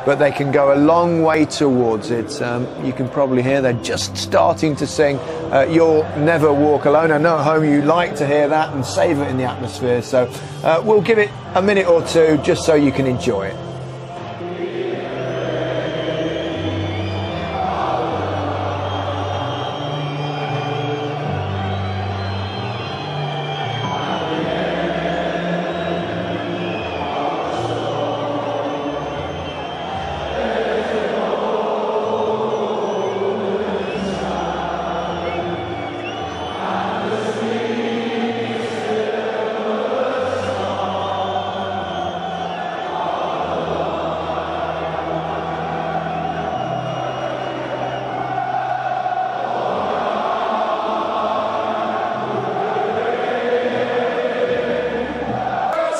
but they can go a long way towards it. You can probably hear they're just starting to sing You'll Never Walk Alone. I know at home you like to hear that and savour it in the atmosphere, so we'll give it a minute or two just so you can enjoy it.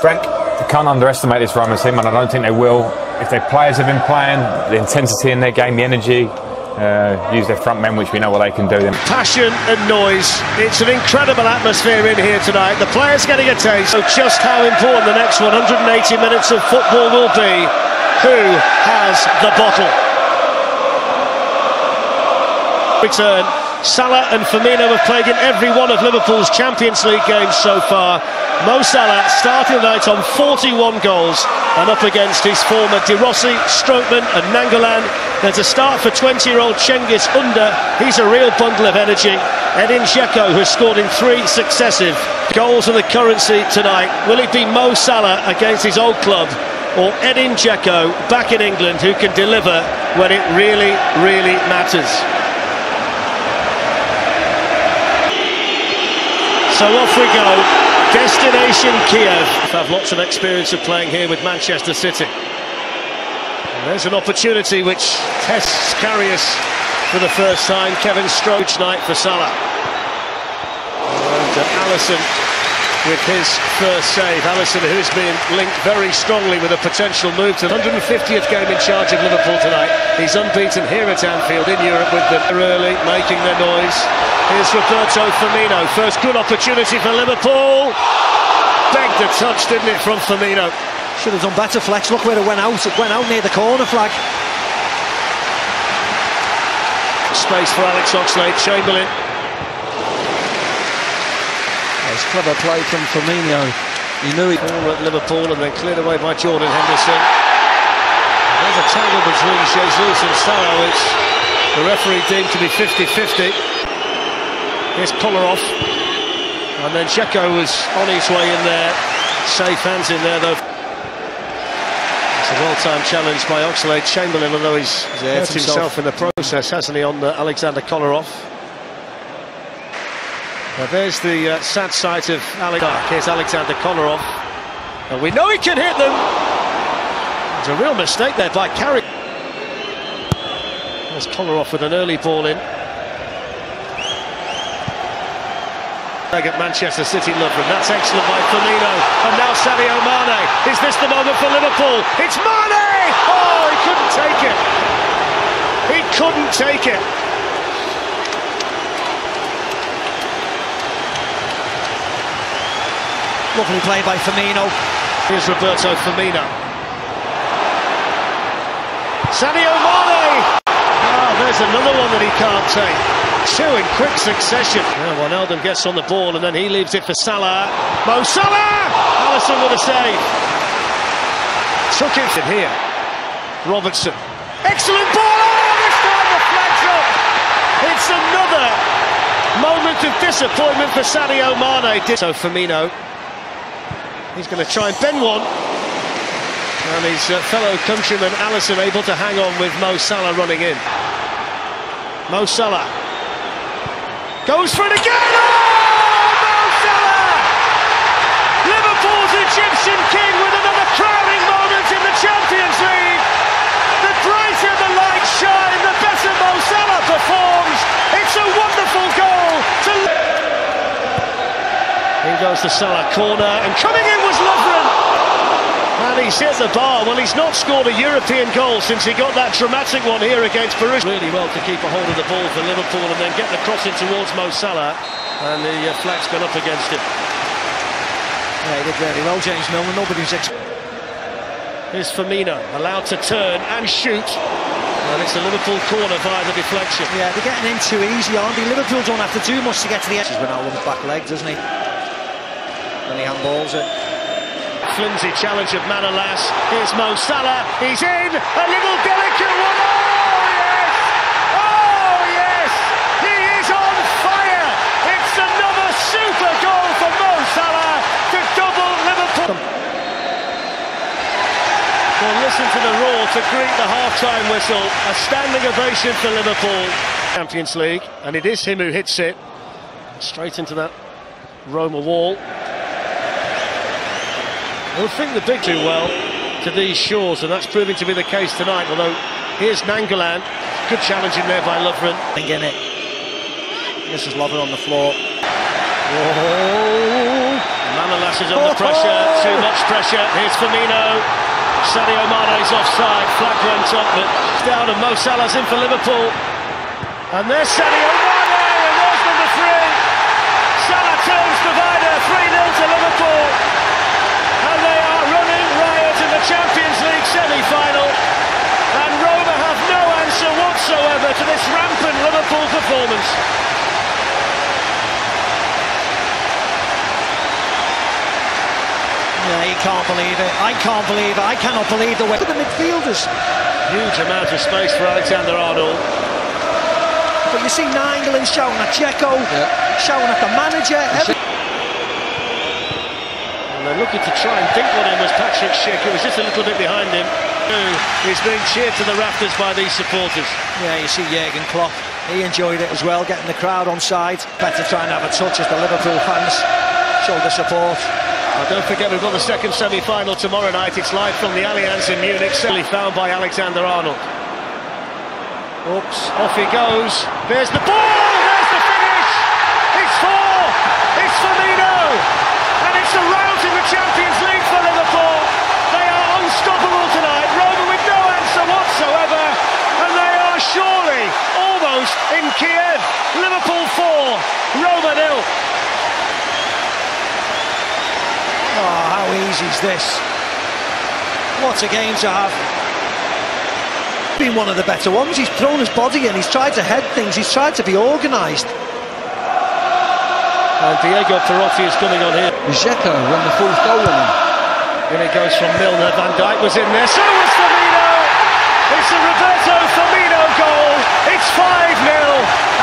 Frank? They can't underestimate this Roma team, and I don't think they will. If their players have been playing, the intensity in their game, the energy, use their front men, which we know what they can do. Passion and noise. It's an incredible atmosphere in here tonight. The players getting a taste of just how important the next 180 minutes of football will be. Who has the bottle? Return. Salah and Firmino have played in every one of Liverpool's Champions League games so far. Mo Salah starting the night on 41 goals and up against his former De Rossi, Strootman and Nainggolan. There's a start for 20-year-old Cengiz Under. He's a real bundle of energy. Edin Dzeko, who has scored in 3 successive goals of the currency tonight. Will it be Mo Salah against his old club, or Edin Dzeko back in England, who can deliver when it really, really matters? So off we go, destination Kiev. Have lots of experience of playing here with Manchester City. And there's an opportunity which tests Karius for the first time. Kevin Strootman night for Salah. And Alisson with his first save. Alisson, who's been linked very strongly with a potential move to the 150th game in charge of Liverpool tonight. He's unbeaten here at Anfield in Europe with them early, making their noise. Here's Roberto Firmino, first good opportunity for Liverpool. Begged a touch, didn't it, from Firmino? Should have done better, Flex. Look where it went out. It went out near the corner flag. Space for Alex Oxlade-Chamberlain. It's clever play from Firmino. He knew it. Corner at Liverpool and then cleared away by Jordan Henderson. There's a tangle between Jesus and Salah, which the referee deemed to be 50-50. Here's Kolarov, and then Dzeko was on his way in there. Safe hands in there though. It's a well-timed challenge by Oxlade-Chamberlain, although he's hurt himself in the process, hasn't he, on Alexander Kolarov. Now there's the sad sight of Alex. Here's Alexander Kolarov, and we know he can hit them. There's a real mistake there by Carrick. There's Kolarov with an early ball in. At Manchester City, Lovren. That's excellent by Firmino. And now Sadio Mane. Is this the moment for Liverpool? It's Mane! Oh, he couldn't take it. He couldn't take it. Lovely play by Firmino. Here's Roberto Firmino. Sadio Mane! Oh, there's another one that he can't take. 2 in quick succession. Now Wijnaldum gets on the ball and then he leaves it for Salah. Mo Salah! Alisson with a save. Took it in here. Robertson. Excellent ball! Oh, this time the flag's up! It's another moment of disappointment for Sadio Mane. So Firmino, he's going to try and bend one. And his fellow countryman Alisson able to hang on with Mo Salah running in. Mo Salah goes for it again! Oh, Mo Salah! Liverpool's Egyptian king with another crowning moment in the Champions League. The brighter the lights shine, the better Mo Salah performs. It's a wonderful goal. Here goes the Salah corner, and coming in was Lovren. And he's hit the bar. Well, he's not scored a European goal since he got that dramatic one here against Borussia. Really well to keep a hold of the ball for Liverpool and then get the crossing towards Mo Salah. And the flag's gone up against him. Yeah, he did very well, James Milner. Nobody's Here's Firmino, allowed to turn and shoot. And it's a Liverpool corner via the deflection. Yeah, they're getting in too easy, aren't they? Liverpool don't have to do much to get to the edge. He's Ronaldo's back leg, doesn't he? When he handballs it. Flimsy challenge of Manolas. Here's Mo Salah. He's in. A little delicate one. Oh, yes! He is on fire! It's another super goal for Mo Salah to double Liverpool. Well, listen to the roar to greet the half-time whistle. A standing ovation for Liverpool. Champions League, and it is him who hits it. Straight into that Roma wall. He'll think the big too well to these shores, and that's proving to be the case tonight. Although, here's Nangolan. Good challenge in there by Lovren. In it. This is Lovren on the floor. Oh! Manolas is under pressure. Too much pressure. Here's Firmino. Sadio Mane's offside. Flag went up, but down, and Mo Salah's in for Liverpool. And there's Sadio Mane, and there's number 3. Salah turns divider. 3-0 to Liverpool. And they are running riot in the Champions League semi-final. And Roma have no answer whatsoever to this rampant Liverpool performance. Yeah, he can't believe it. I can't believe it. I cannot believe the way. Look at the midfielders. Huge amount of space for Alexander-Arnold. But you see Nainggolan shouting at Dzeko, shouting at the manager. And they're looking to try and dink on him was Patrick Schick, who was just a little bit behind him. He's being cheered to the rafters by these supporters. Yeah, you see Jurgen Klopp. He enjoyed it as well, getting the crowd on side. Better try and have a touch as the Liverpool fans show the support. Don't forget, we've got the second semi-final tomorrow night. It's live from the Allianz in Munich. Silly found by Alexander-Arnold. Oops, off he goes. There's the ball! There's the finish! It's 4! It's Firmino! And it's a rout in the Champions League for Liverpool. They are unstoppable tonight. Roma with no answer whatsoever. And they are surely almost in Kiev. Liverpool 4, Roma 0. Oh, how easy is this? What a game to have. Been one of the better ones. He's thrown his body in, he's tried to head things, he's tried to be organised. And Diego Perotti is coming on here. Dzeko won the fourth goal on him. And it goes from Milner. Van Dijk was in there. So was Firmino. It's a Roberto Firmino goal. It's 5-0.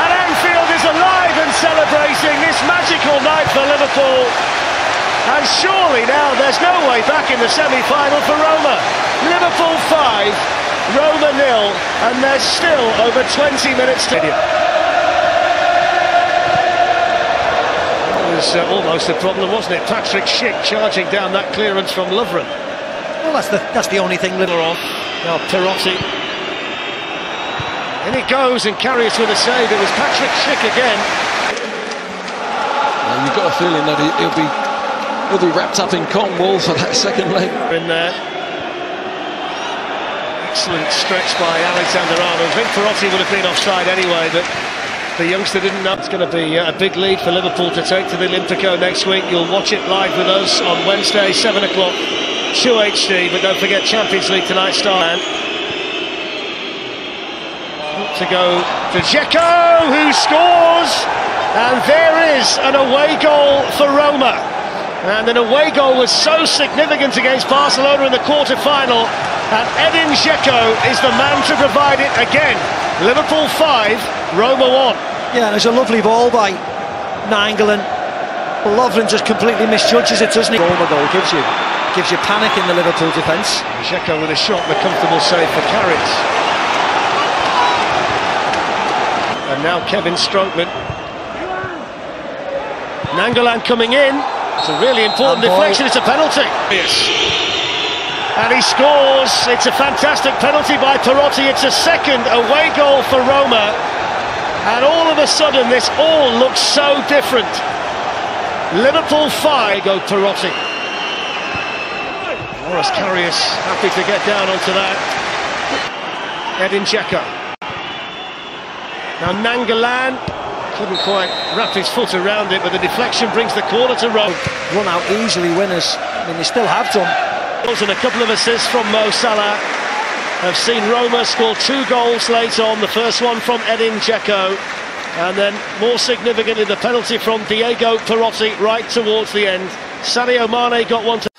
And Anfield is alive and celebrating this magical night for Liverpool. And surely now there's no way back in the semi-final for Roma. Liverpool 5, Roma 0, and there's still over 20 minutes to... It was almost a problem, wasn't it? Patrick Schick charging down that clearance from Lovren. Well, that's the only thing Liverpool on. Now Perotti. In it goes, and Karius with a save. It was Patrick Schick again. Well, you've got a feeling that he'll be wrapped up in cotton wool for that second leg. In there. Excellent stretch by Alexander-Arnold. I think Perotti would have been offside anyway, but the youngster didn't know. It's going to be a big lead for Liverpool to take to the Olympico next week. You'll watch it live with us on Wednesday, 7 o'clock, 2 HD. But don't forget, Champions League tonight, Starland. To go to Dzeko, who scores! And there is an away goal for Roma. And an away goal was so significant against Barcelona in the quarter-final, and Edin Dzeko is the man to provide it again. Liverpool 5, Roma 1. Yeah, there's a lovely ball by Nainggolan. But Lovren just completely misjudges it, doesn't he? Roma goal gives you panic in the Liverpool defence. Dzeko with a shot and a comfortable save for Karius. And now Kevin Strootman. Nainggolan coming in. It's a really important deflection, it's a penalty. Yes. And he scores. It's a fantastic penalty by Perotti. It's a second away goal for Roma. And all of a sudden, this all looks so different. Liverpool 5, go Perotti. Boris Karius happy to get down onto that. Edin Dzeko. Now Nainggolan couldn't quite wrap his foot around it, but the deflection brings the corner to Rome. Run out easily winners. I mean, they still have done. And a couple of assists from Mo Salah have seen Roma score 2 goals late on. The first one from Edin Dzeko, and then more significantly the penalty from Diego Perotti right towards the end. Sadio Mane got one to